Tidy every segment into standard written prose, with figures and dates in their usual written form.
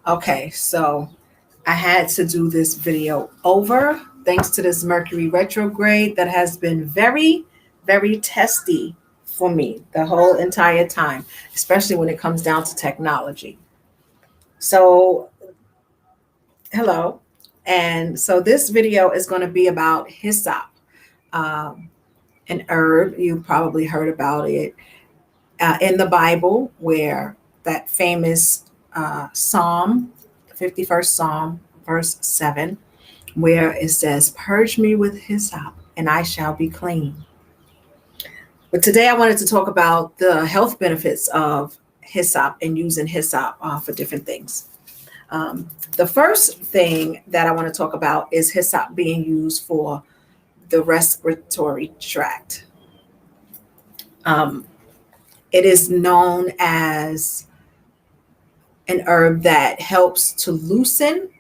Okay, so I had to do this video over thanks to this Mercury retrograde that has been very, very testy for me the whole entire time, especially when it comes down to technology. So, hello. And so this video is going to be about hyssop, um, an herb. You probably heard about it in the Bible, where that famous Psalm, 51st Psalm, verse 7, where it says, "Purge me with hyssop, and I shall be clean." But today I wanted to talk about the health benefits of hyssop and using hyssop for different things. The first thing that I want to talk about is hyssop being used for the respiratory tract. Um, it is known as an herb that helps to loosen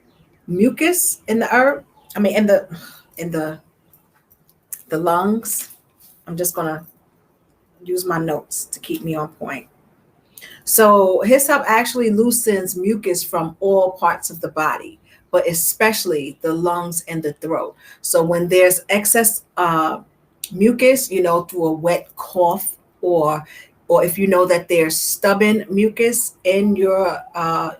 mucus in the herb. I mean, in the lungs. I'm just gonna use my notes to keep me on point. So hyssop actually loosens mucus from all parts of the body, but especially the lungs and the throat. So when there's excess mucus, through a wet cough, or if you know that there's stubborn mucus in your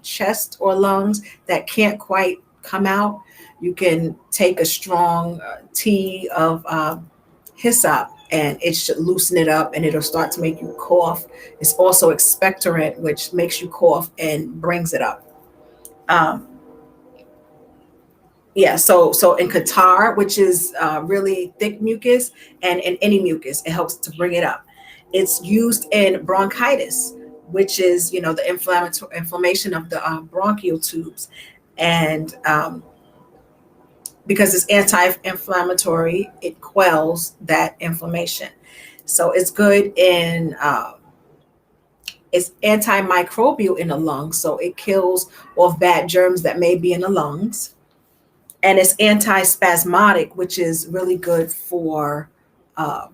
chest or lungs that can't quite come out, you can take a strong tea of hyssop, and it should loosen it up, and it'll start to make you cough. It's also expectorant, which makes you cough and brings it up. Um, yeah, so in catarrh, which is really thick mucus, and in any mucus, it helps to bring it up. It's used in bronchitis, which is the inflammation of the bronchial tubes, and because it's anti-inflammatory, it quells that inflammation. So it's good in it's antimicrobial in the lungs, so it kills off bad germs that may be in the lungs, and it's antispasmodic, which is really good for uh,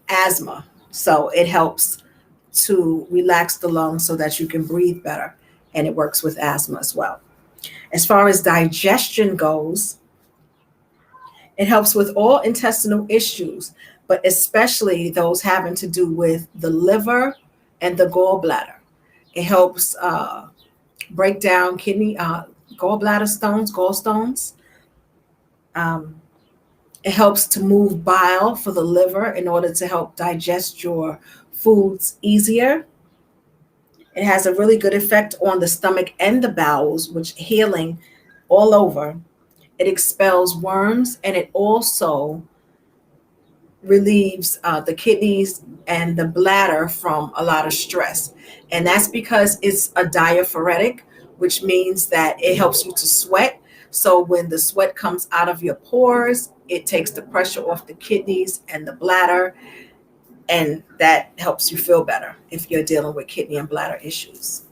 asthma. So it helps to relax the lungs so that you can breathe better, and it works with asthma as well. As far as digestion goes, it helps with all intestinal issues, but especially those having to do with the liver and the gallbladder. It helps break down kidney, gallbladder stones, gallstones. Um, it helps to move bile for the liver in order to help digest your foods easier. It has a really good effect on the stomach and the bowels, which healing all over. It expels worms, and it also relieves the kidneys and the bladder from a lot of stress. And that's because it's a diaphoretic, which means that it helps you to sweat. So when the sweat comes out of your pores, it takes the pressure off the kidneys and the bladder, and that helps you feel better if you're dealing with kidney and bladder issues.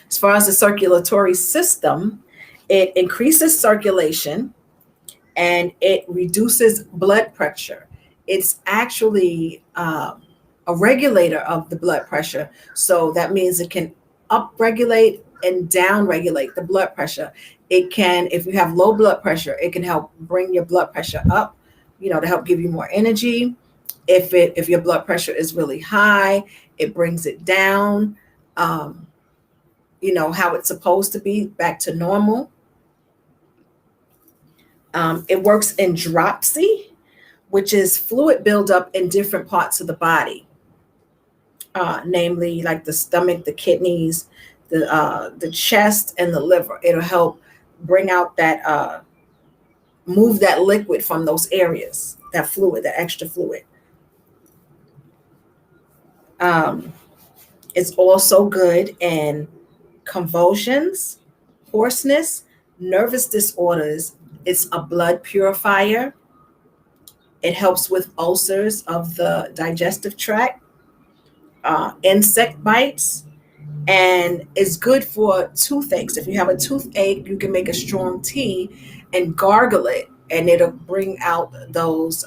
As far as the circulatory system, it increases circulation and it reduces blood pressure. It's actually a regulator of the blood pressure. So that means it can upregulate and downregulate the blood pressure. It can, if you have low blood pressure, it can help bring your blood pressure up, to help give you more energy. If your blood pressure is really high, it brings it down, how it's supposed to be, back to normal. It works in dropsy, which is fluid buildup in different parts of the body, namely like the stomach, the kidneys, the chest, and the liver. It'll help bring out that, move that liquid from those areas, that fluid, that extra fluid. Um, it's also good in convulsions, hoarseness, nervous disorders. It's a blood purifier. It helps with ulcers of the digestive tract, insect bites, and is good for toothaches. If you have a toothache, you can make a strong tea and gargle it, and it'll bring out those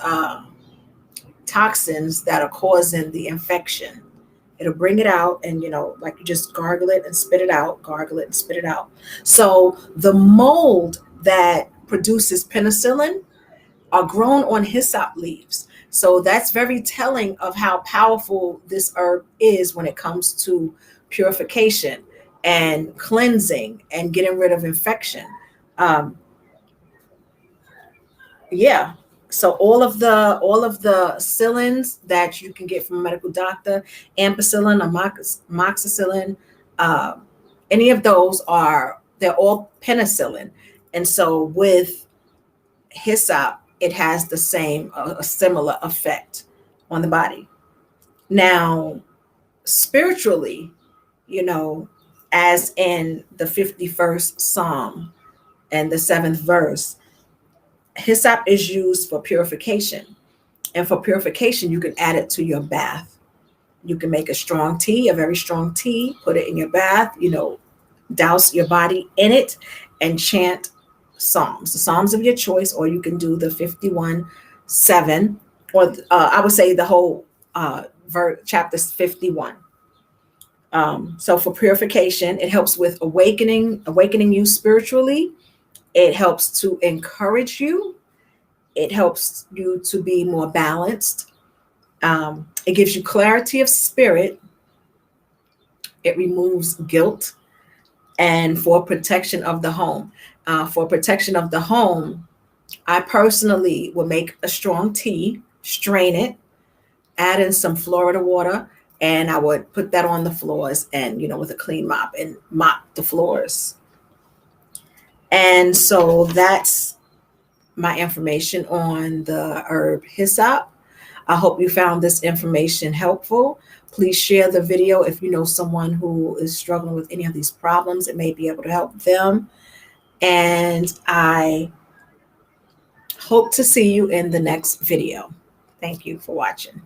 toxins that are causing the infection It'll bring it out, and like you just gargle it and spit it out, gargle it and spit it out. So the mold that produces penicillin are grown on hyssop leaves. So that's very telling of how powerful this herb is when it comes to purification and cleansing and getting rid of infection. Um, yeah. So all of the psyllins that you can get from a medical doctor, ampicillin or moxicillin, uh, any of those they're all penicillin. And so with hyssop, it has the same, a similar effect on the body. Now, spiritually, you know, as in the 51st Psalm and the 7th verse, hyssop is used for purification. And for purification, you can add it to your bath. You can make a strong tea, a very strong tea, put it in your bath, douse your body in it and chant psalms, the psalms of your choice, or you can do the 51:7, or I would say the whole chapter 51. So for purification, it helps with awakening you spiritually. It helps to encourage you. It helps you to be more balanced. It gives you clarity of spirit. It removes guilt, and for protection of the home. For protection of the home, I personally would make a strong tea, strain it, add in some Florida water, and I would put that on the floors and, with a clean mop and mop the floors. And so that's my information on the herb hyssop. I hope you found this information helpful. Please share the video if you know someone who is struggling with any of these problems. It may be able to help them. And I hope to see you in the next video. Thank you for watching.